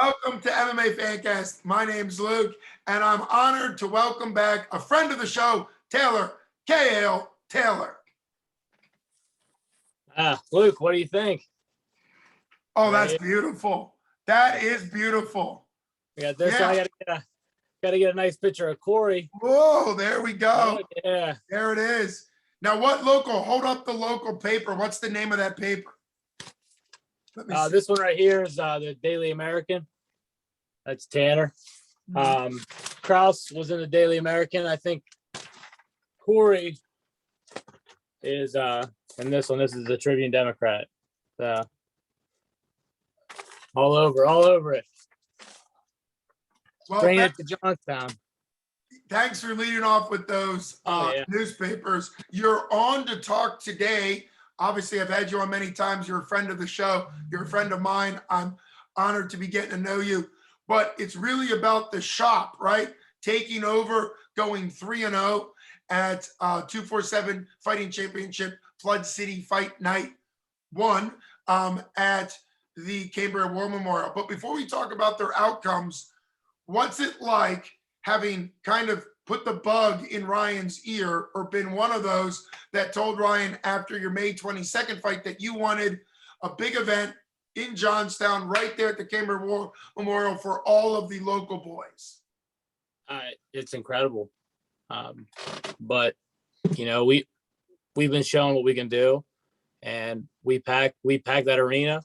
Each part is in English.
Welcome to MMA Fancast. My name's Luke, and I'm honored to welcome back a friend of the show, Taylor Cahill. Taylor. Luke, what do you think? Oh, that's beautiful. That is beautiful. Yeah, I gotta get a nice picture of Cory. Whoa, there we go. Oh, yeah. There it is. Now, what local? Hold up the local paper. What's the name of that paper? This one right here is the Daily American. That's Tanner. Krouse was in the Daily American. I think Cory is in this one. This is the Tribune Democrat. All over it. Well, bringing it to Johnstown. Thanks for leading off with those newspapers. You're on to talk today. Obviously, I've had you on many times. You're a friend of the show. You're a friend of mine. I'm honored to be getting to know you. But it's really about the shop, right? Taking over, going 3-0 at 247 Fighting Championship, Flood City Fight Night 1 at the Cambria War Memorial. But before we talk about their outcomes, what's it like having kind of put the bug in Ryan's ear, or been one of those that told Ryan after your May 22nd fight that you wanted a big event in Johnstown right there at the Cambria War Memorial for all of the local boys? It's incredible. But you know, we've been showing what we can do, and we packed that arena.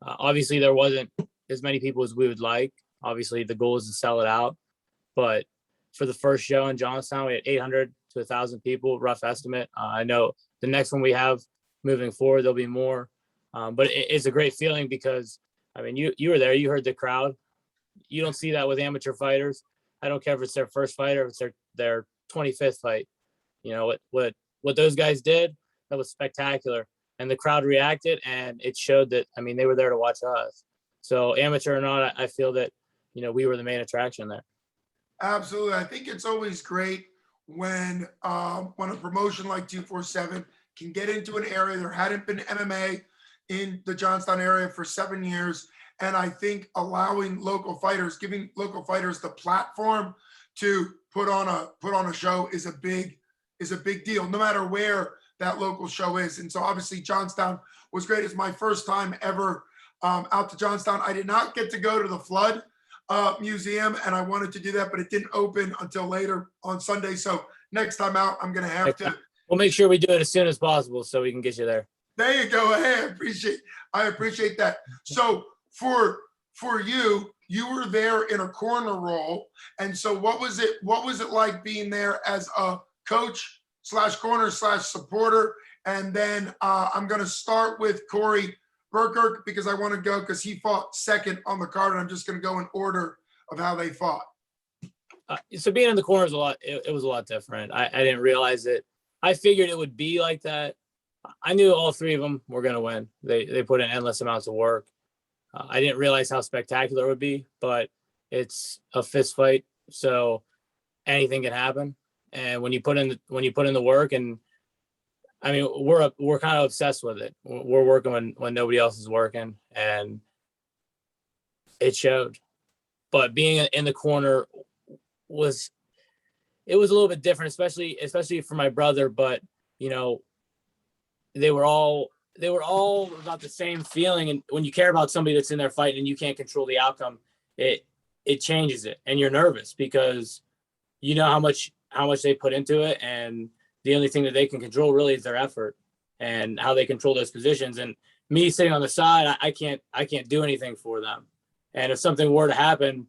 Obviously there wasn't as many people as we would like. Obviously the goal is to sell it out, but for the first show in Johnstown, we had 800 to 1,000 people, rough estimate. I know the next one we have moving forward, there'll be more. But it's a great feeling because, I mean, you were there, you heard the crowd. You don't see that with amateur fighters. I don't care if it's their first fight or if it's their 25th fight. You know, what those guys did, that was spectacular. And the crowd reacted, and it showed that, I mean, they were there to watch us. So amateur or not, I feel that, you know, we were the main attraction there. Absolutely. I think it's always great when a promotion like 247 can get into an area. There hadn't been MMA in the Johnstown area for 7 years. And I think allowing local fighters, giving local fighters the platform to put on a show is a big deal, no matter where that local show is. And so obviously Johnstown was great. It's my first time ever out to Johnstown. I did not get to go to the Flood Museum, and I wanted to do that, but it didn't open until later on Sunday. So next time out, I'm going to have to. We'll make sure we do it as soon as possible so we can get you there. There you go. Hey, I appreciate that. So for you, you were there in a corner role. And so what was it like being there as a coach / corner / supporter? And then I'm going to start with Cory Berchick because I want to go because he fought second on the card, and I'm just going to go in order of how they fought. So being in the corner was it was a lot different. I didn't realize it. I figured it would be like that. I knew all three of them were going to win. They put in endless amounts of work. I didn't realize how spectacular it would be, but it's a fist fight, so anything can happen. And when you put in the work, and I mean, we're kind of obsessed with it. We're working when nobody else is working, and it showed. But being in the corner was a little bit different, especially for my brother. But you know, they were all about the same feeling. And when you care about somebody that's in there fighting and you can't control the outcome, it changes it, and you're nervous because you know how much they put into it, and the only thing that they can control really is their effort and how they control those positions. And me sitting on the side, I can't do anything for them. And if something were to happen,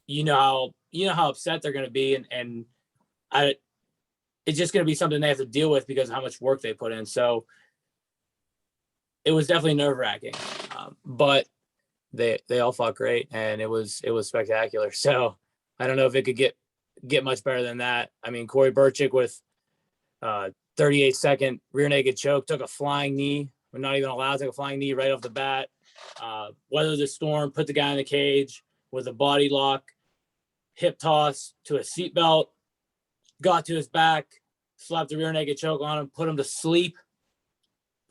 you know how upset they're going to be. And it's just going to be something they have to deal with because of how much work they put in. So it was definitely nerve wracking, but they all fought great, and it was spectacular. So I don't know if it could get much better than that. I mean, Cory Berchick with 38-second rear naked choke, took a flying knee. We're not even allowed to take a flying knee right off the bat. Weathered the storm, put the guy in the cage with a body lock, hip toss to a seatbelt, got to his back, slapped the rear naked choke on him, put him to sleep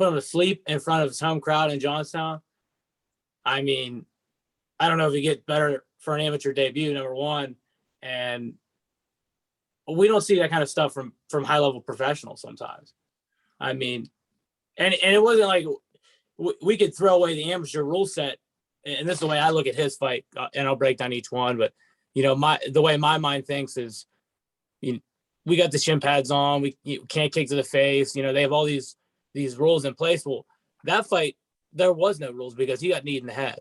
in front of his home crowd in Johnstown. I mean, I don't know if you get better for an amateur debut, number one, and we don't see that kind of stuff from high level professionals sometimes. I mean, and it wasn't like we could throw away the amateur rule set, and this is the way I look at his fight, and I'll break down each one. But the way my mind thinks is, we got the shin pads on, we can't kick to the face. They have all these rules in place. Well, that fight, there was no rules because he got kneed in the head.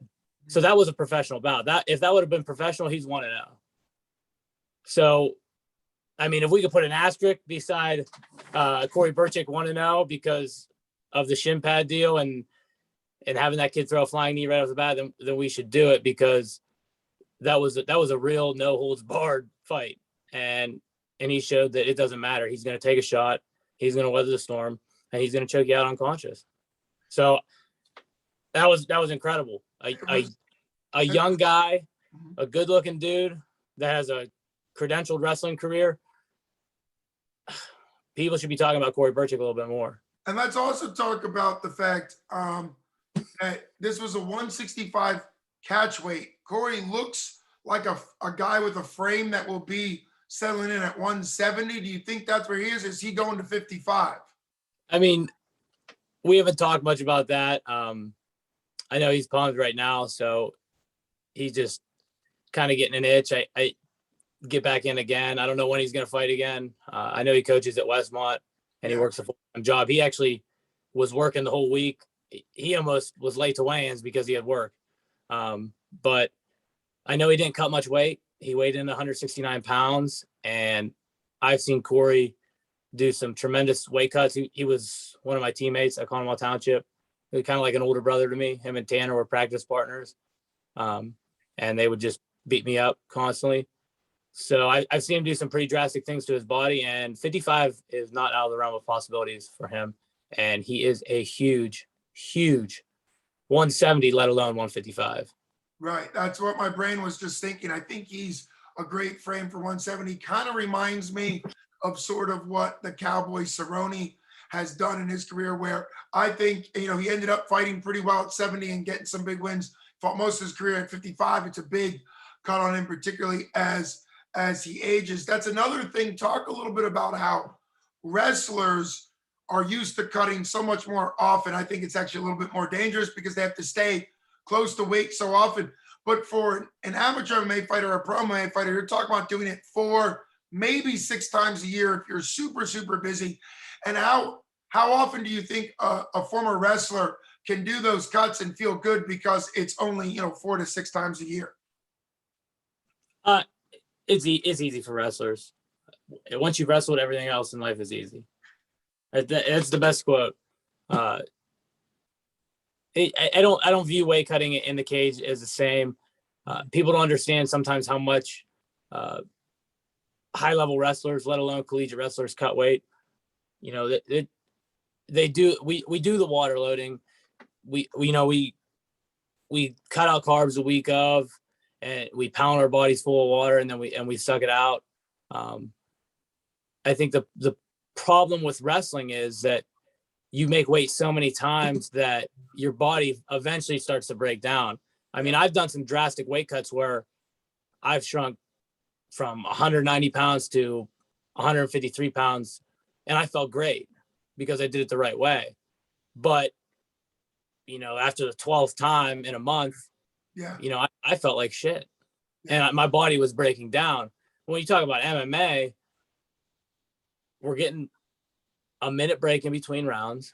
So that was a professional bout. That if that would have been professional, he's 1-0. So, I mean, if we could put an asterisk beside Cory Berchick 1-0 because of the shin pad deal and having that kid throw a flying knee right off the bat, then we should do it, because that was a real no holds barred fight, and he showed that it doesn't matter. He's going to take a shot, he's going to weather the storm, and he's going to choke you out unconscious. So that was incredible. A young guy, a good looking dude that has a credentialed wrestling career. People should be talking about Cory Berchick a little bit more. And let's also talk about the fact that this was a 165 catch weight. Cory looks like a guy with a frame that will be settling in at 170. Do you think that's where he is? Is he going to 55? I mean, we haven't talked much about that. I know he's pumped right now, so he's just kind of getting an itch. I get back in again. I don't know when he's going to fight again. I know he coaches at Westmont, and he works a full-time job. He actually was working the whole week. He almost was late to weigh-ins because he had work. But I know he didn't cut much weight. He weighed in 169 pounds, and I've seen Cory do some tremendous weight cuts. He was one of my teammates at Conwell Township. He was kind of like an older brother to me. Him and Tanner were practice partners, and they would just beat me up constantly. So I've seen him do some pretty drastic things to his body, and 55 is not out of the realm of possibilities for him. And he is a huge 170, let alone 155. Right. That's what my brain was just thinking. I think he's a great frame for 170. Kind of reminds me of sort of what the Cowboy Cerrone has done in his career, where I think, he ended up fighting pretty well at 70 and getting some big wins. Fought most of his career at 55. It's a big cut on him, particularly as he ages. That's another thing. Talk a little bit about how wrestlers are used to cutting so much more often. I think it's actually a little bit more dangerous because they have to stay close to weight so often. But for an amateur MMA fighter or a pro MMA fighter, you're talking about doing it 4, maybe 6 times a year if you're super, super busy. And how often do you think a former wrestler can do those cuts and feel good because it's only 4 to 6 times a year? It's easy for wrestlers. Once you've wrestled, everything else in life is easy. That's the best quote. I don't view weight cutting in the cage as the same. People don't understand sometimes how much high level wrestlers, let alone collegiate wrestlers, cut weight. They do. We do the water loading. We cut out carbs the week of, and we pound our bodies full of water, and then we suck it out. I think the problem with wrestling is that you make weight so many times that your body eventually starts to break down. I mean, I've done some drastic weight cuts where I've shrunk from 190 pounds to 153 pounds, and I felt great because I did it the right way. But, after the 12th time in a month, I felt like shit, and my body was breaking down. When you talk about MMA, we're getting a minute break in between rounds.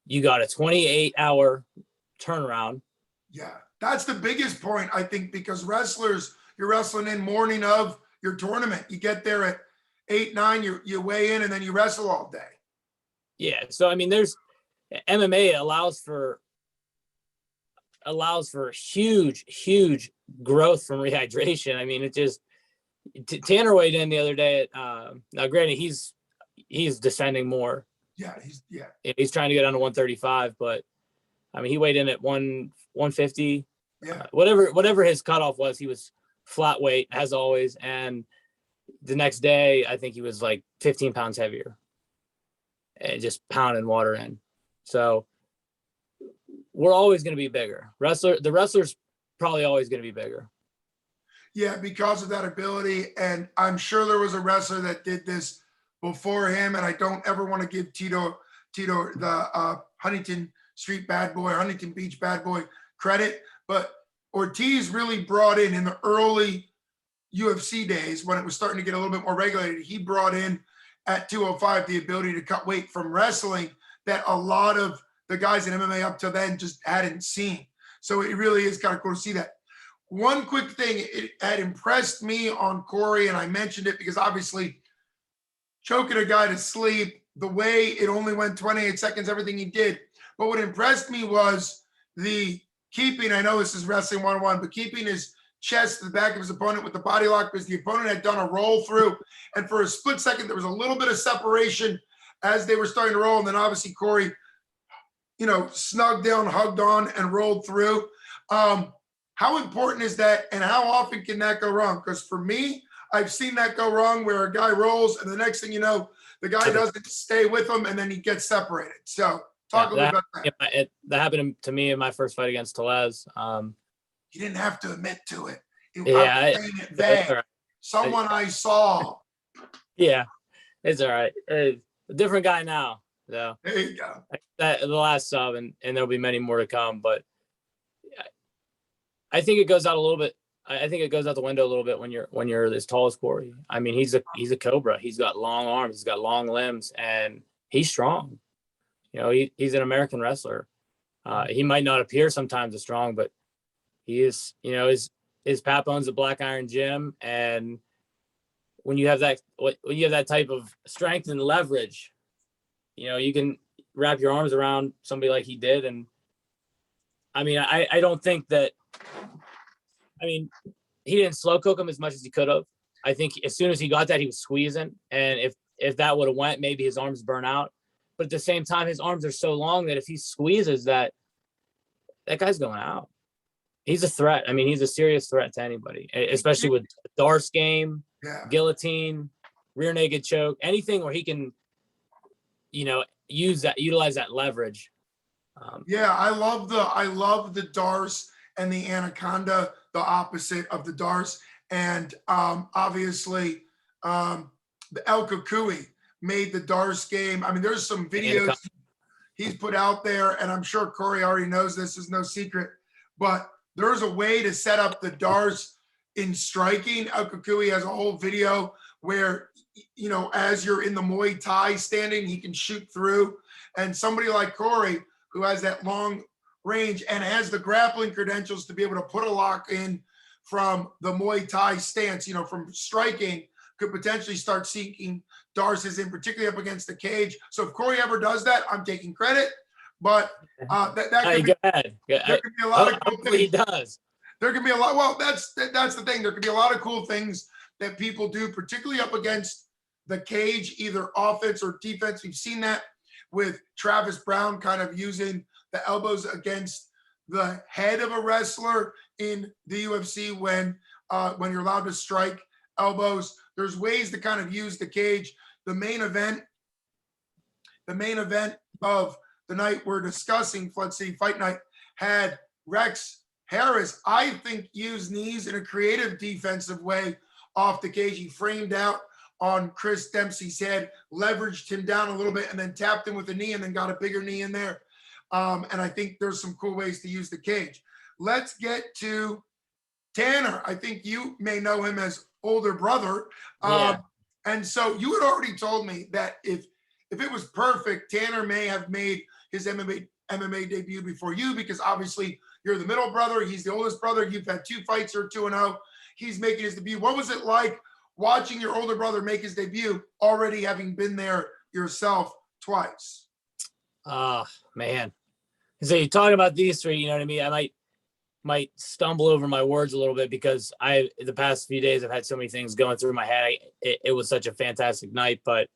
You got a 28-hour turnaround. Yeah, that's the biggest point, I think, because wrestlers, you're wrestling in morning of your tournament. You get there at 8, 9, you weigh in, and then you wrestle all day. Yeah, so I mean, there's MMA allows for huge growth from rehydration. I mean, it just Tanner weighed in the other day. Now, granted, he's descending more. Yeah, he's trying to get down to 135, but I mean, he weighed in at 150. Yeah, whatever his cutoff was, he was flat weight as always. And the next day, I think he was like 15 pounds heavier, and just pounding water in. So we're always going to be bigger. The wrestler's probably always going to be bigger. Yeah, because of that ability. And I'm sure there was a wrestler that did this before him. And I don't ever want to give Tito the Huntington Street bad boy, Huntington Beach bad boy credit. But Ortiz really brought in the early UFC days when it was starting to get a little bit more regulated. He brought in at 205 the ability to cut weight from wrestling that a lot of the guys in MMA up to then just hadn't seen. So it really is kind of cool to see that. One quick thing, it had impressed me on Cory, and I mentioned it because obviously choking a guy to sleep, the way it only went 28 seconds, everything he did. But what impressed me was the keeping, I know this is wrestling 101, but keeping his chest to the back of his opponent with the body lock because the opponent had done a roll through. And for a split second, there was a little bit of separation as they were starting to roll. And then obviously Cory, snugged down, hugged on, and rolled through. How important is that, and how often can that go wrong? Because for me, I've seen that go wrong where a guy rolls, and the next thing you know, the guy doesn't stay with him, and then he gets separated. So talk a little about that. That happened to me in my first fight against Tellez. You didn't have to admit to it. Right. Someone I saw. Yeah, it's all right. A different guy now, though. There you go. The last sub, and there'll be many more to come, but I think it goes out a little bit. I think it goes out the window a little bit when you're as tall as Cory. I mean, he's a cobra. He's got long arms. He's got long limbs, and he's strong. He's an American wrestler. He might not appear sometimes as strong, but he is. His pap owns the Black Iron Gym, and when you have that type of strength and leverage, you can wrap your arms around somebody like he did. And I mean, I don't think that. I mean, he didn't slow cook him as much as he could have. I think as soon as he got that, he was squeezing. And if that would have went, maybe his arms burn out. But at the same time, his arms are so long that if he squeezes that guy's going out. He's a threat. I mean, he's a serious threat to anybody, especially with Darce game, guillotine, rear naked choke, anything where he can, utilize that leverage. I love the Darce and the Anaconda, the opposite of the Darce. And obviously the El Kukui made the Darce game. I mean, there's some videos he's put out there, and I'm sure Cory already knows this is no secret, but there's a way to set up the Darce in striking. El Kukui has a whole video where, as you're in the Muay Thai standing, he can shoot through. And somebody like Cory, who has that long range and has the grappling credentials to be able to put a lock in from the Muay Thai stance, from striking, could potentially start seeking Darce's in, particularly up against the cage. So if Cory ever does that, I'm taking credit. But that could be, there could be a lot of cool things. He does. There could be a lot. Well, that's the thing. There could be a lot of cool things that people do, particularly up against the cage, either offense or defense. We've seen that with Travis Brown kind of using the elbows against the head of a wrestler in the UFC when you're allowed to strike elbows. There's ways to kind of use the cage. The main event of the night we're discussing, Flood City Fight Night, had Rex Harris, I think, use knees in a creative defensive way off the cage. He framed out on Chris Dempsey's head, leveraged him down a little bit, and then tapped him with a knee and then got a bigger knee in there. And I think there's some cool ways to use the cage. Let's get to Tanner. I think you may know him as older brother. And so you had already told me that if it was perfect, Tanner may have made his MMA debut before you, because obviously you're the middle brother. He's the oldest brother. You've had 2 fights, you're 2-0. He's making his debut. What was it like watching your older brother make his debut, already having been there yourself twice? Oh, man. So you're talking about these 3, you know what I mean? I might stumble over my words a little bit because the past few days I've had so many things going through my head. It was such a fantastic night, but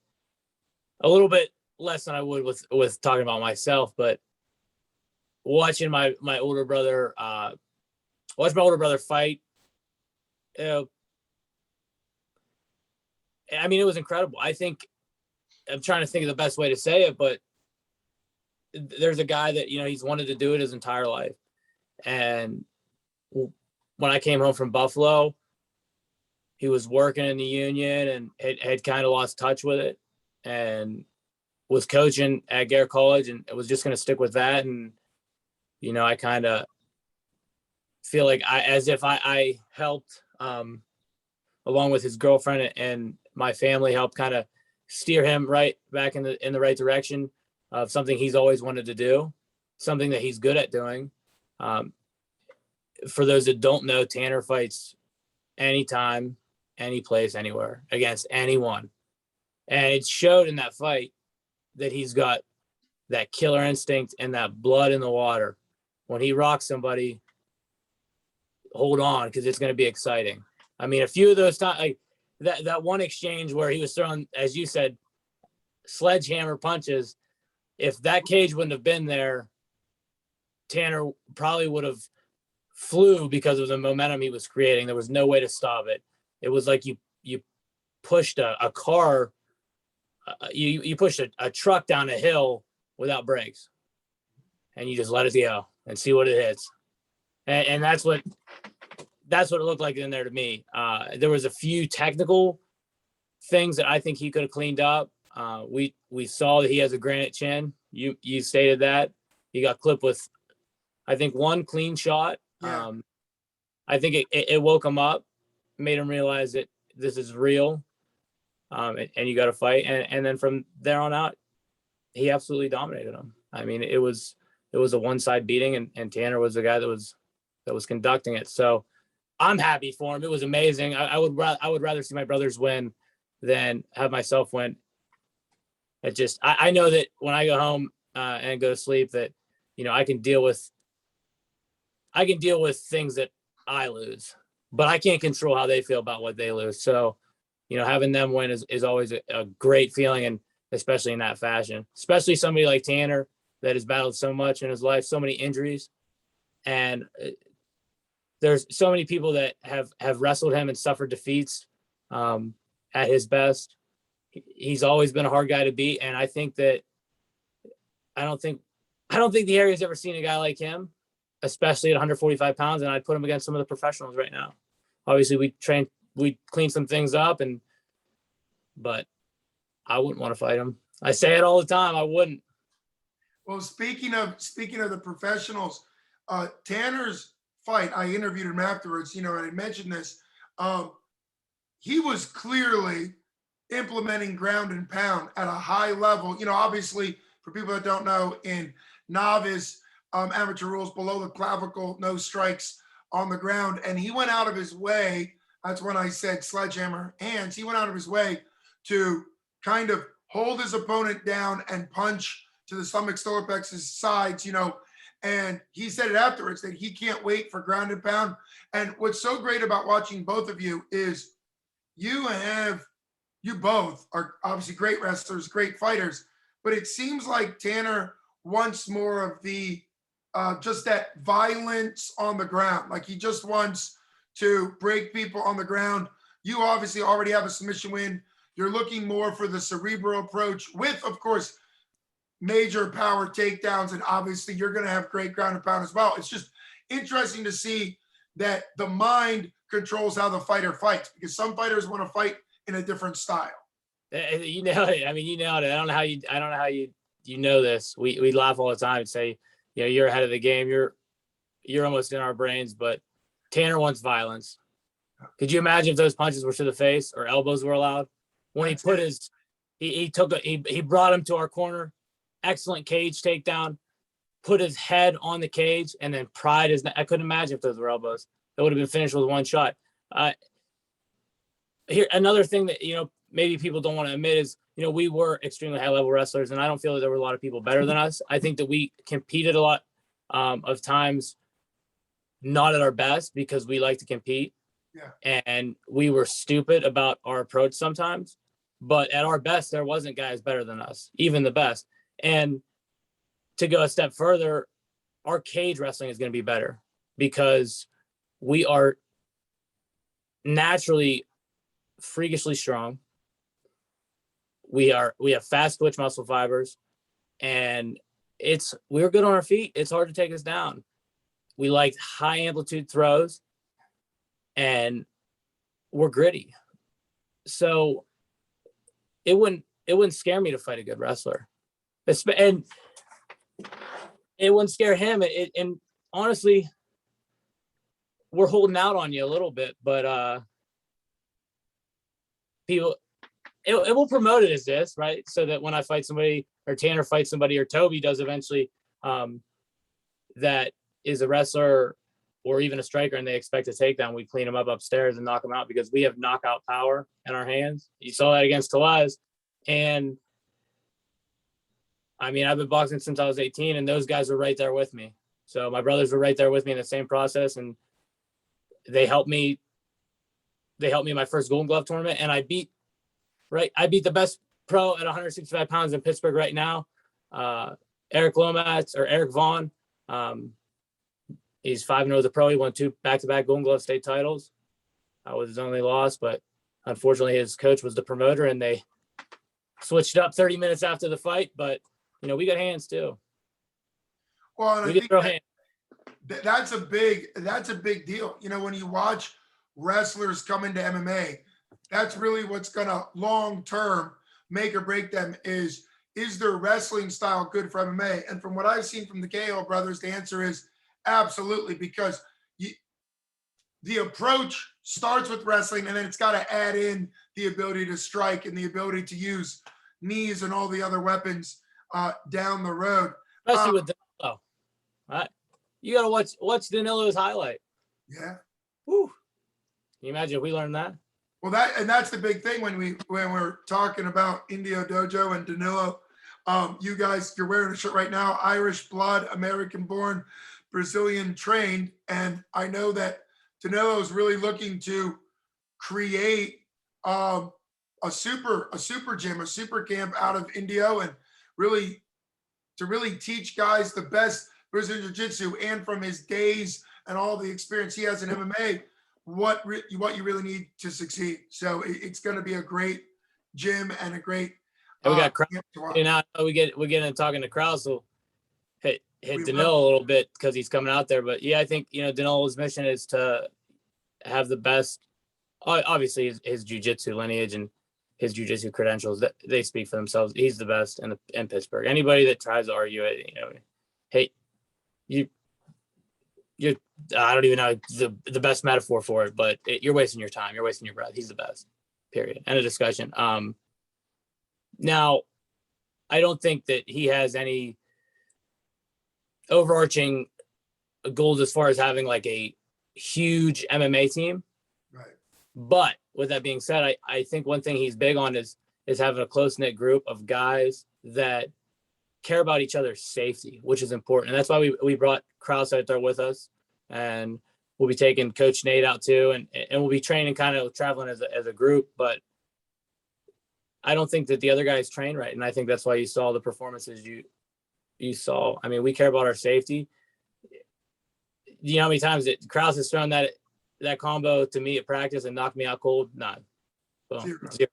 a little bit less than I would with talking about myself. But watching my older brother fight, I mean, it was incredible. I think I'm trying to think of the best way to say it, but there's a guy that, he's wanted to do it his entire life. And when I came home from Buffalo, he was working in the union and had kind of lost touch with it, and was coaching at Garrett College, and it was just going to stick with that. And, you know, I kind of feel like as if I helped, along with his girlfriend and my family, helped kind of steer him right back in the right direction of something he's always wanted to do, something that he's good at doing. For those that don't know, Tanner fights anytime, any place, anywhere, against anyone. And it showed in that fight that he's got that killer instinct and that blood in the water. When he rocks somebody, hold on, because it's going to be exciting. I mean, a few of those times, like that one exchange where he was throwing, as you said, sledgehammer punches. If that cage wouldn't have been there, Tanner probably would have flew because of the momentum he was creating. There was no way to stop it. It was like you pushed a car, you pushed a truck down a hill without brakes, and you just let it go and see what it hits. And that's what it looked like in there to me. There was a few technical things that I think he could have cleaned up. We saw that he has a granite chin. You stated that. He got clipped with, I think, one clean shot. Yeah. I think it woke him up, made him realize that this is real, and you got to fight. And then from there on out, he absolutely dominated him. I mean, it was a one-side beating, and Tanner was the guy that was conducting it. So I'm happy for him. It was amazing. I would rather see my brothers win than have myself win. It just, I know that when I go home and go to sleep, that, you know, I can deal with things that I lose, but I can't control how they feel about what they lose. So, you know, having them win is always a great feeling, and especially in that fashion, especially somebody like Tanner that has battled so much in his life, so many injuries. And there's so many people that have wrestled him and suffered defeats at his best. He's always been a hard guy to beat. And I think that I don't think the area's ever seen a guy like him, especially at 145 pounds. And I'd put him against some of the professionals right now. Obviously we clean some things up, but I wouldn't want to fight him. I say it all the time. I wouldn't. Well, speaking of the professionals, Tanner's fight, I interviewed him afterwards, you know, and I mentioned this. He was clearly implementing ground and pound at a high level. You know, obviously, for people that don't know, in novice amateur rules, below the clavicle, no strikes on the ground. And he went out of his way. That's when I said sledgehammer hands. He went out of his way to kind of hold his opponent down and punch to the stomach, stolipex's sides, you know. And he said it afterwards that he can't wait for ground and pound. And what's so great about watching both of you is you both are obviously great wrestlers, great fighters, but it seems like Tanner wants more of the just that violence on the ground. Like he just wants to break people on the ground. You obviously already have a submission win. You're looking more for the cerebral approach with, of course, major power takedowns, and obviously you're going to have great ground and pound as well. It's just interesting to see that the mind controls how the fighter fights, because some fighters want to fight in a different style. You know it. I mean, you know it. I don't know how you know this. We laugh all the time and say, you know, you're ahead of the game. You're almost in our brains, but Tanner wants violence. Could you imagine if those punches were to the face or elbows were allowed? When he put he brought him to our corner, excellent cage takedown, put his head on the cage, and then pried his neck. I couldn't imagine if those were elbows. That would have been finished with one shot. Here, another thing that, you know, maybe people don't want to admit is, you know, we were extremely high level wrestlers, and I don't feel that there were a lot of people better than us. I think that we competed a lot of times not at our best because we like to compete. Yeah. And we were stupid about our approach sometimes, but at our best, there wasn't guys better than us, even the best. And to go a step further, our cage wrestling is going to be better because we are naturally freakishly strong. We have fast twitch muscle fibers, and we're good on our feet. It's hard to take us down. we liked high amplitude throws, and we're gritty. So it wouldn't scare me to fight a good wrestler, and it wouldn't scare him. And honestly, we're holding out on you a little bit, but people, it will promote it as this, right? So that when I fight somebody, or Tanner fights somebody, or Toby does eventually, that is a wrestler or even a striker, and they expect to take down, we clean them up upstairs and knock them out because we have knockout power in our hands. You saw that against Tellez. And I mean, I've been boxing since I was 18, and those guys were right there with me. So my brothers were right there with me in the same process, and they helped me. They helped me in my first Golden Glove tournament, and I beat the best pro at 165 pounds in Pittsburgh right now, Eric Vaughn. He's 5-0 as a pro. He won 2 back-to-back Golden Glove state titles. That was his only loss, but unfortunately his coach was the promoter, and they switched up 30 minutes after the fight. But we got hands too. Well, and we I can think throw hands. that's a big deal. When you watch wrestlers come into MMA, that's really what's gonna long-term make or break them is their wrestling style good for MMA? And from what I've seen from the Cahill brothers, the answer is absolutely, because the approach starts with wrestling, and then it's got to add in the ability to strike and the ability to use knees and all the other weapons down the road. Especially with Danilo. Right? You got to watch Danilo's highlight. Yeah. Whew. Can you imagine if we learned that? Well, that's the big thing when we're talking about Indio Dojo and Danilo. You guys, you're wearing a shirt right now, Irish blood, American born, Brazilian trained. And I know that Danilo is really looking to create a super gym, a super camp out of Indio, and really teach guys the best Brazilian Jiu-Jitsu, and from his days and all the experience he has in MMA, what you really need to succeed. So it's going to be a great gym and a great. And we got Krouse. Now we get into talking to Krouse. So hit Danilo a little bit because he's coming out there. But yeah, I think Danilo's mission is to have the best. Obviously, his jiu-jitsu lineage and his jiu-jitsu credentials, they speak for themselves. He's the best in Pittsburgh. Anybody that tries to argue it, hey, you're I don't even know the best metaphor for it, but you're wasting your time. You're wasting your breath. He's the best. Period. End of discussion. Now, I don't think that he has any overarching goals as far as having like a huge MMA team. Right. But with that being said, I think one thing he's big on is having a close-knit group of guys that care about each other's safety, which is important. And that's why we brought Krouse out there with us, and we'll be taking Coach Nate out too, and we'll be training, kind of traveling as a group. But I don't think that the other guys train right, and I think that's why you saw the performances you saw. I mean, we care about our safety. You know how many times that Krouse has thrown that combo to me at practice and knocked me out cold? None. Boom. Zero.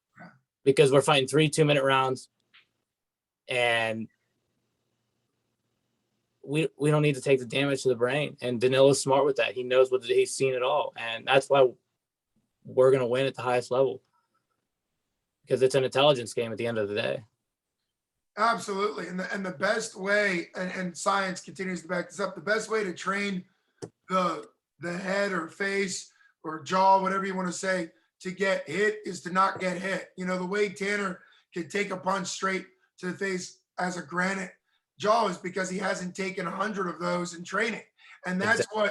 Because we're fighting 3 2-minute rounds, and we don't need to take the damage to the brain. And Danilo's smart with that. He knows he's seen it all, and that's why we're going to win at the highest level, because it's an intelligence game at the end of the day. Absolutely. And the best way, and science continues to back this up, the best way to train the head or face or jaw, whatever you want to say, to get hit is to not get hit. The way Tanner can take a punch straight to the face as a granite jaw is because he hasn't taken 100 of those in training. And that's exactly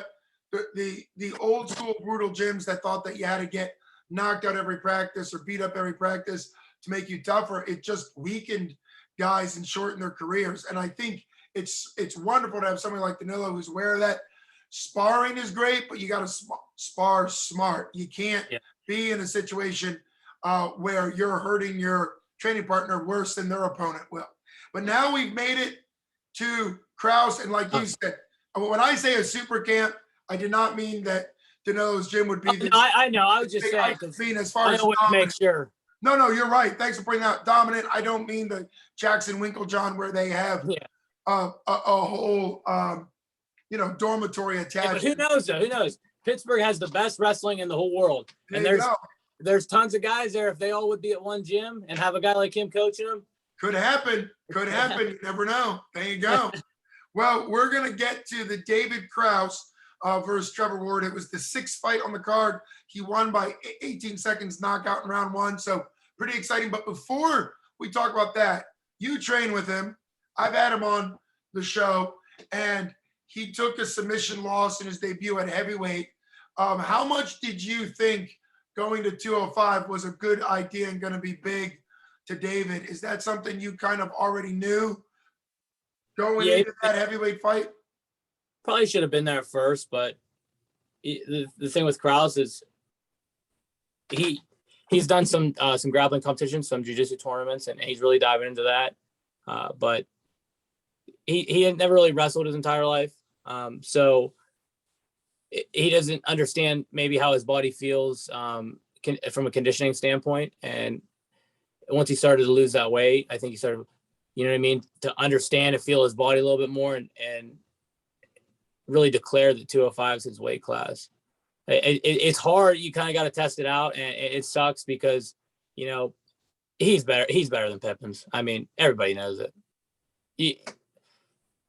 what the old school brutal gyms that thought that you had to get knocked out every practice or beat up every practice to make you tougher, it just weakened guys and shortened their careers. And I think it's wonderful to have somebody like Danilo who's aware of that. Sparring is great, but you got to spar smart. You can't be in a situation where you're hurting your training partner worse than their opponent will. But now we've made it to Krouse, and like you said, when I say a super camp, I did not mean that Danilo's gym would be. I know. I was just saying. As far as make sure. No, you're right. Thanks for pointing out dominant. I don't mean the Jackson Winklejohn where they have a whole dormitory But attached. who knows though? Who knows? Pittsburgh has the best wrestling in the whole world. And There you go. there's tons of guys there. If they all would be at one gym and have a guy like him coaching them. Could happen. Could happen. You never know. There you go. Well, we're going to get to the David Krouse versus Trevor Ward. It was the 6th fight on the card. He won by 18 seconds knockout in round 1. So pretty exciting. But before we talk about that, you train with him. I've had him on the show, and he took a submission loss in his debut at heavyweight. How much did you think going to 205 was a good idea and going to be big to David? Is that something you kind of already knew going into that heavyweight fight? Probably should have been there first, but the thing with Krouse is he's done some grappling competitions, some jiu-jitsu tournaments, and he's really diving into that. But he had never really wrestled his entire life. So he doesn't understand maybe how his body feels from a conditioning standpoint. And once he started to lose that weight, I think he started, you know what I mean, to understand and feel his body a little bit more and really declare that 205 is his weight class. It's hard. You kind of got to test it out, and it sucks because, he's better. He's better than Pippins. I mean, everybody knows it.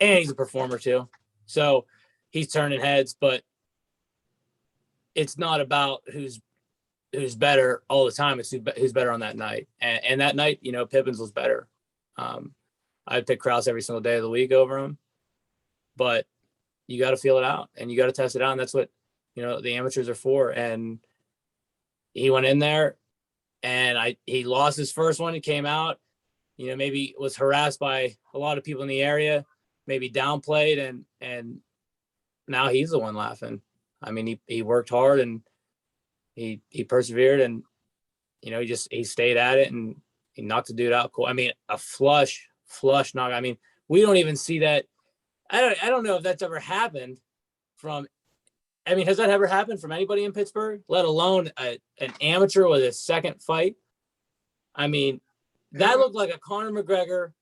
And he's a performer too. So he's turning heads, but it's not about who's better all the time. It's who's better on that night. And that night, Pippins was better. I'd pick Krouse every single day of the week over him, but you got to feel it out and you got to test it out. And that's what, the amateurs are for. And he went in there and he lost his first one. He came out, maybe was harassed by a lot of people in the area, maybe downplayed, and now he's the one laughing. I mean, he worked hard and he persevered, and he stayed at it and he knocked the dude out. Cool. I mean, a flush knock. I mean, we don't even see that. I don't know if that's ever happened has that ever happened from anybody in Pittsburgh, let alone an amateur with his second fight? I mean, that looked like a Conor McGregor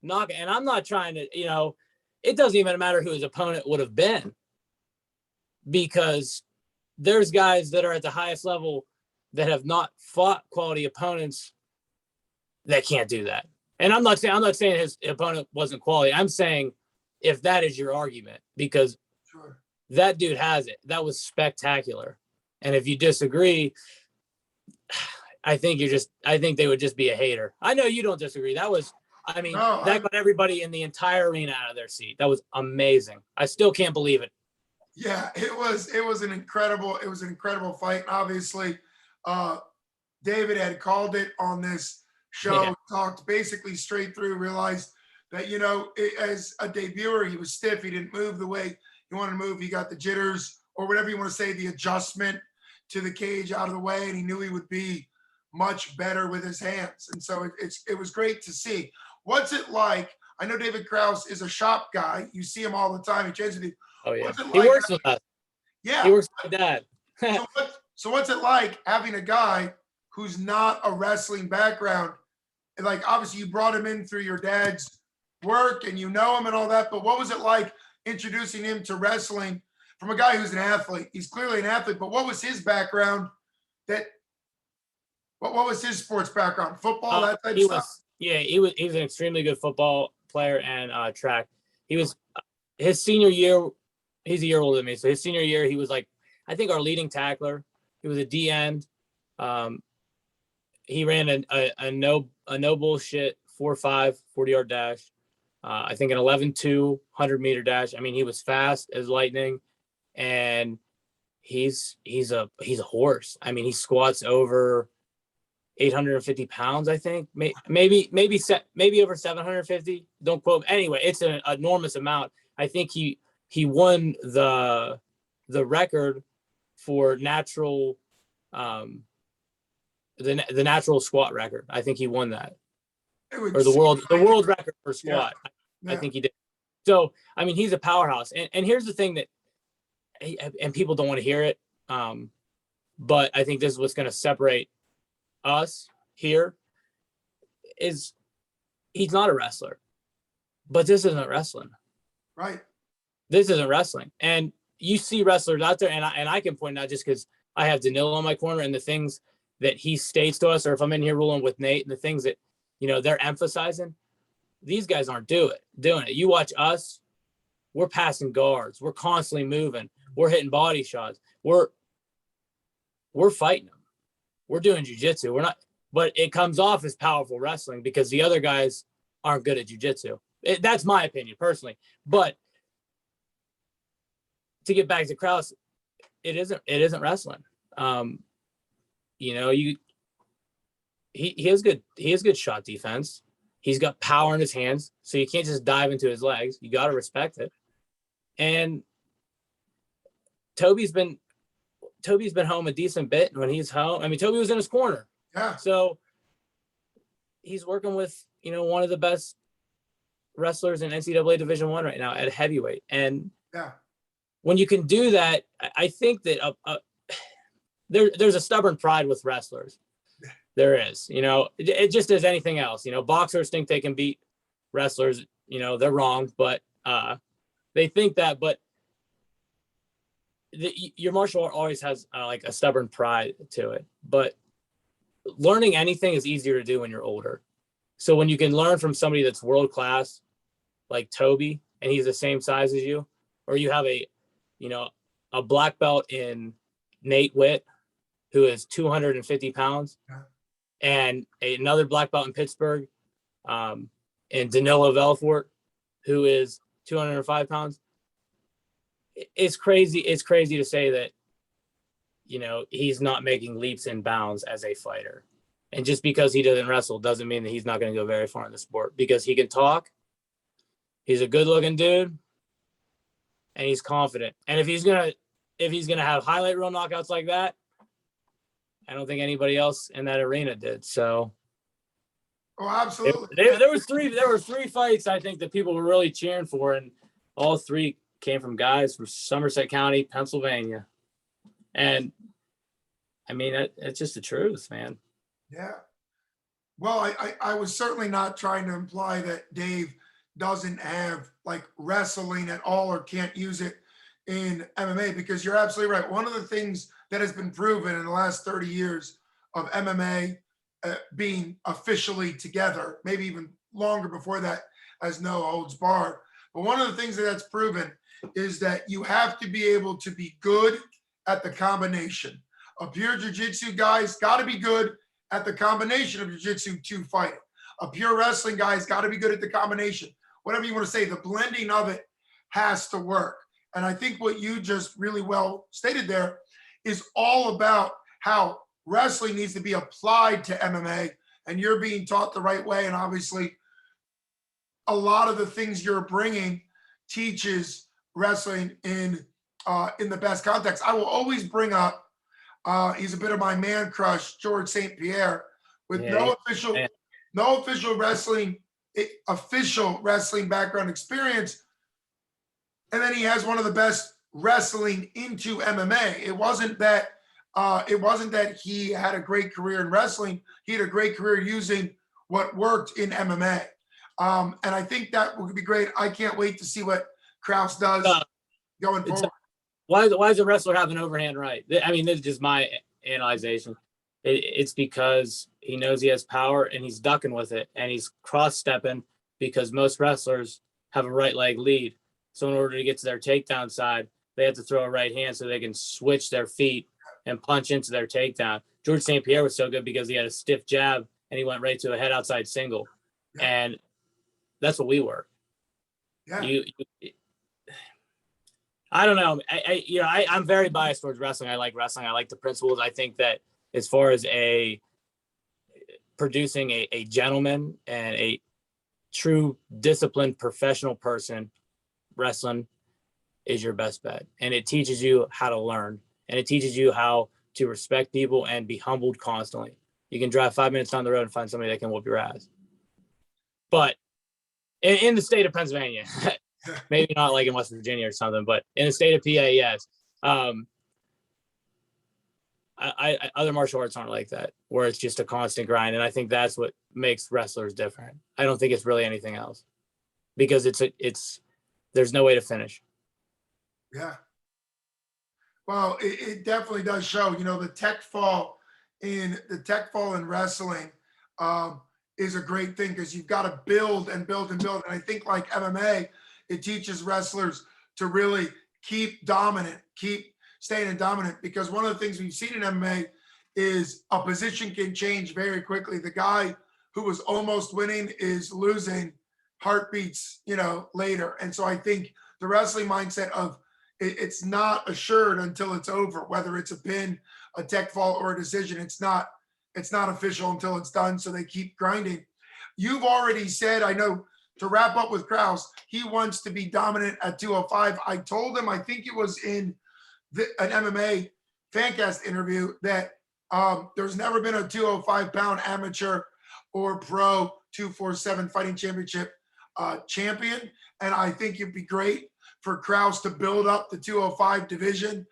knock. And I'm not trying to, it doesn't even matter who his opponent would have been, because there's guys that are at the highest level that have not fought quality opponents that can't do that. And I'm not saying his opponent wasn't quality. I'm saying if that is your argument, because Sure. That dude has it. That was spectacular. And if you disagree, I think they would just be a hater. I know you don't disagree. That got everybody in the entire arena out of their seat. That was amazing. I still can't believe it. Yeah, it was an incredible fight. And obviously, David had called it on this show, talked basically straight through, realized that, as a debuter, he was stiff. He didn't move the way he wanted to move. He got the jitters, or whatever you want to say, the adjustment to the cage out of the way, and he knew he would be much better with his hands. And so it was great to see. What's it like? I know David Krouse is a shop guy. You see him all the time. He trains with you. Oh, yeah. He works with us. Yeah. He works with my dad. So what's it like having a guy who's not a wrestling background? Like, obviously you brought him in through your dad's work and him and all that, but what was it like introducing him to wrestling from a guy who's an athlete? He's clearly an athlete, but what was his background? What was his sports background? Football, that type of stuff? He was an extremely good football player and track. He was his senior year. He's a year older than me, so his senior year he was like, I think, our leading tackler. He was a D end. He ran a no bullshit 4.5 40-yard dash. I think an 11.2 100-meter dash. I mean, he was fast as lightning, and he's a horse. I mean, he squats over 850 pounds. I think maybe over 750. Don't quote. Anyway, it's an enormous amount. I think he won the record for natural the natural squat record. I think he won that, or the world record for squat. Yeah. I think he did. So I mean, he's a powerhouse. And here's the thing that, and people don't want to hear it, but I think this is what's going to separate us here, is he's not a wrestler, but this isn't wrestling. Right. this isn't wrestling. And you see wrestlers out there, and I can point out, just because I have Danilo on my corner, and the things that he states to us, or if I'm in here ruling with Nate, and the things that, you know, they're emphasizing, these guys aren't doing it. You watch us, we're passing guards, we're constantly moving, we're hitting body shots, we're fighting them, we're doing jiu-jitsu. We're not, but it comes off as powerful wrestling because the other guys aren't good at jiu-jitsu. That's my opinion personally. But to get back to Krouse, it isn't wrestling. You know, he has good shot defense. He's got power in his hands, so you can't just dive into his legs. You got to respect it. And Toby's been home a decent bit when he's home. I mean, Toby was in his corner. Yeah. So he's working with, you know, one of the best wrestlers in NCAA Division I right now at heavyweight. And yeah, when you can do that, I think that there's a stubborn pride with wrestlers. There is, you know, it just as anything else. You know, boxers think they can beat wrestlers. You know, they're wrong, but they think that. But your martial art always has like a stubborn pride to it. But learning anything is easier to do when you're older. So when you can learn from somebody that's world class, like Toby, and he's the same size as you, or you have a black belt in Nate Witt, who is 250 pounds, and another black belt in Pittsburgh, and Danilo Velfort, who is 205 pounds. It's crazy. It's crazy to say that, you know, he's not making leaps and bounds as a fighter. And just because he doesn't wrestle doesn't mean that he's not going to go very far in the sport, because he can talk. He's a good looking dude, and he's confident. And if he's going to have highlight reel knockouts like that, I don't think anybody else in that arena did. So, oh, absolutely. There were three fights I think that people were really cheering for, and all three came from guys from Somerset County, Pennsylvania. And I mean, it's just the truth, man. Yeah. Well, I was certainly not trying to imply that Dave doesn't have like wrestling at all or can't use it in MMA, because you're absolutely right. One of the things that has been proven in the last 30 years of MMA being officially together, maybe even longer before that, as no holds barred. But one of the things that's proven is that you have to be able to be good at the combination. A pure jiu-jitsu guy's got to be good at the combination of jiu-jitsu to fight. A pure wrestling guy's got to be good at the combination. Whatever you want to say, the blending of it has to work. And I think what you just really well stated there is all about how wrestling needs to be applied to MMA, and you're being taught the right way. And obviously, a lot of the things you're bringing teaches wrestling in the best context. I will always bring up, he's a bit of my man crush, George St. Pierre, with no official wrestling background experience. And then he has one of the best wrestling into MMA. It wasn't that he had a great career in wrestling. He had a great career using what worked in MMA. And I think that would be great. I can't wait to see what Krouse does going forward. Why does a wrestler have an overhand right? I mean, this is just my analyzation. It's because he knows he has power and he's ducking with it, and he's cross-stepping, because most wrestlers have a right leg lead. So in order to get to their takedown side, they have to throw a right hand so they can switch their feet and punch into their takedown. George St. Pierre was so good because he had a stiff jab and he went right to a head outside single. Yeah. And that's what we were. Yeah. I don't know. I'm very biased towards wrestling. I like wrestling. I like the principles. I think that as far as producing a gentleman and a true disciplined professional person, wrestling is your best bet. And it teaches you how to learn, and it teaches you how to respect people and be humbled constantly. You can drive 5 minutes down the road and find somebody that can whoop your ass. But in the state of Pennsylvania, maybe not like in West Virginia or something, but in the state of PA, yes. Other martial arts aren't like that, where it's just a constant grind. And I think that's what makes wrestlers different. I don't think it's really anything else, because there's no way to finish. Yeah. Well, it definitely does show, the tech fall in wrestling um, is a great thing because you've got to build and build and build. And I think like MMA, it teaches wrestlers to really keep dominant, keep staying in dominant, because one of the things we've seen in MMA is a position can change very quickly. The guy who was almost winning is losing heartbeats, later. And so I think the wrestling mindset of it's not assured until it's over, whether it's a pin, a tech fall, or a decision. It's not official until it's done. So they keep grinding. You've already said, I know, to wrap up with Krouse, he wants to be dominant at 205. I told him, I think it was in an MMA Fancast interview, that there's never been a 205-pound amateur or pro 247 fighting championship champion. And I think it'd be great for Krouse to build up the 205 division,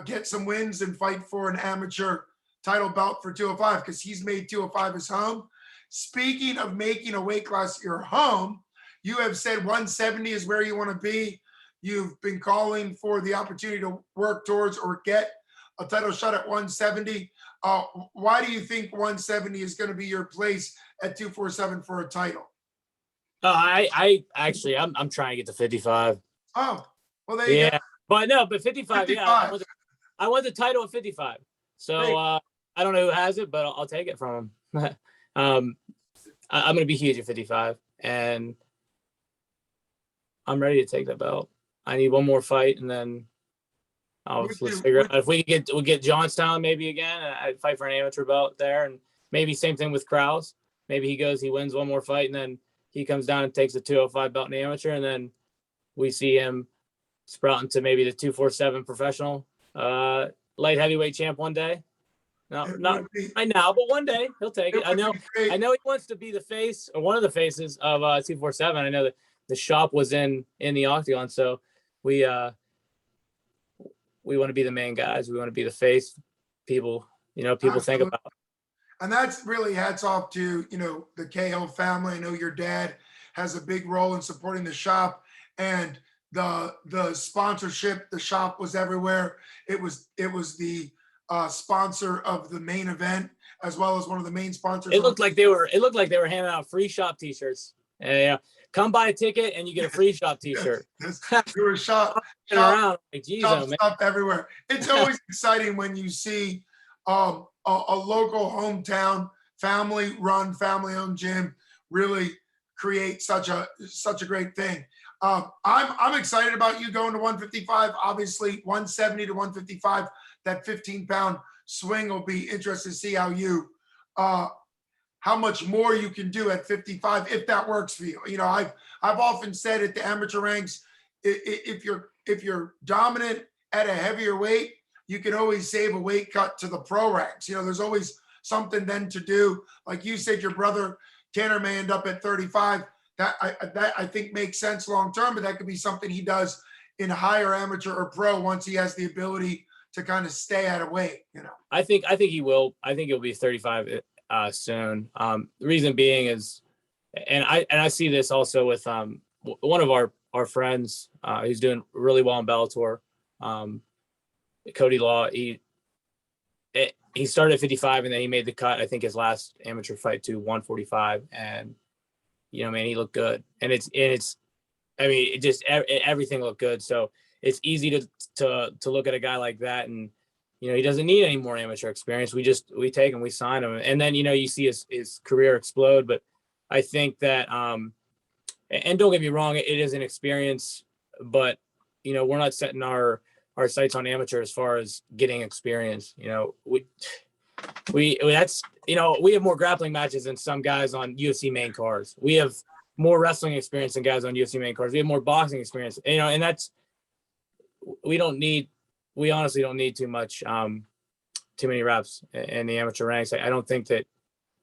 get some wins, and fight for an amateur title belt for 205, because he's made 205 his home. Speaking of making a weight class your home, you have said 170 is where you want to be. You've been calling for the opportunity to work towards or get a title shot at 170. Why do you think 170 is going to be your place at 247 for a title? I actually, I'm trying to get to 55. Oh, well, there you go. But 55, 55. Yeah, I want the title at 55. So I don't know who has it, but I'll take it from him. I'm going to be huge at 55, and I'm ready to take that belt. I need one more fight, and then let's figure out if we get Johnstown maybe again. I'd fight for an amateur belt there, and maybe same thing with Krouse. Maybe he wins one more fight, and then he comes down and takes the 205 belt in the amateur, and then we see him sprouting to maybe the 247 professional light heavyweight champ one day. No, not right now, but one day he'll take it. I know he wants to be the face or one of the faces of 247. I know that the shop was in the octagon, so we want to be the main guys. We want to be the face people think about. And that's really hats off to, the Cahill family. I know your dad has a big role in supporting the shop, and the sponsorship. The shop was everywhere. It was the sponsor of the main event, as well as one of the main sponsors. It looked like they were handing out free shop t-shirts. Yeah. Come buy a ticket and you get a free shop t-shirt. There were shop around like, geez, stuff everywhere. It's always exciting when you see a local hometown family-run, family-owned gym really create such a great thing. I'm excited about you going to 155. Obviously, 170 to 155. That 15-pound swing will be interesting to see how much more you can do at 55 if that works for you. I've often said at the amateur ranks, if you're dominant at a heavier weight, you can always save a weight cut to the pro ranks. There's always something then to do. Like you said, your brother Tanner may end up at 35. That I think makes sense long term, but that could be something he does in higher amateur or pro once he has the ability to kind of stay at a weight. I think he will. I think he'll be 35 soon. The reason being is, and I see this also with one of our friends who's doing really well in Bellator, Cody Law. He started at 55 and then he made the cut. I think his last amateur fight to 145, and man, he looked good. And everything looked good. So it's easy to look at a guy like that, and he doesn't need any more amateur experience. We take him, we sign him, and then you see his career explode. But I think that and don't get me wrong, it is an experience, but we're not setting our sights on amateur as far as getting experience. We have more grappling matches than some guys on UFC main cards. We have more wrestling experience than guys on UFC main cards. We have more boxing experience, and that's, we honestly don't need too many reps in the amateur ranks. I don't think that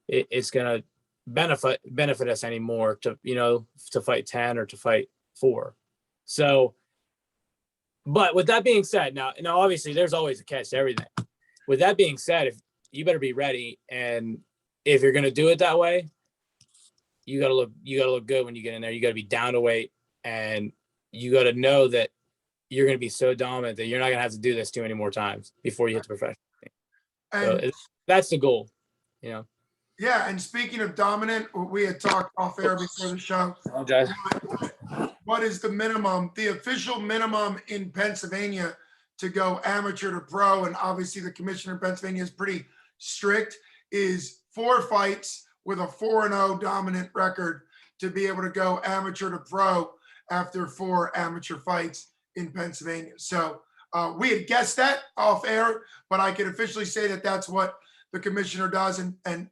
it's going to benefit us anymore to fight 10 or to fight 4. So, but with that being said, now obviously there's always a catch to everything. With that being said, if you better be ready, and if you're going to do it that way, you got to look good when you get in there. You got to be down to weight, and you got to know that you're going to be so dominant that you're not going to have to do this too many more times before you hit the professional team. So And that's the goal, you know. yeah, and speaking of dominant, we had talked off air before the show. Apologize. What is the minimum, the official minimum in Pennsylvania to go amateur to pro? And obviously the commissioner in Pennsylvania is pretty strict, is 4 fights with a 4-0 dominant record to be able to go amateur to pro after 4 amateur fights in Pennsylvania. So we had guessed that off air, but I can officially say that that's what the commissioner does. And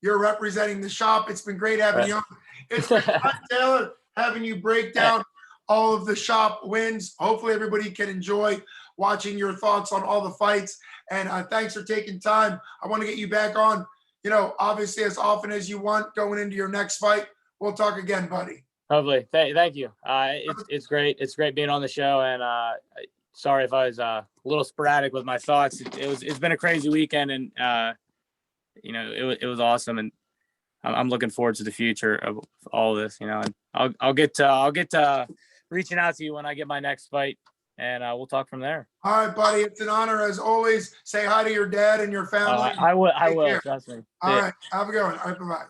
you're representing the shop. It's been great having you on. It's been fun, Taylor, having you break down all of the shop wins. Hopefully everybody can enjoy watching your thoughts on all the fights. And thanks for taking time. I want to get you back on, you know, obviously as often as you want going into your next fight. We'll talk again, buddy. Hopefully. Thank you. It's great. It's great being on the show. And sorry if I was a little sporadic with my thoughts. It's been a crazy weekend, and you know, it was awesome, and I'm looking forward to the future of all this, you know, and I'll get to reaching out to you when I get my next fight, and we'll talk from there. All right, buddy. It's an honor as always. Say hi to your dad and your family. I will. Trust me. All right. Have a good one. All right. Bye-bye.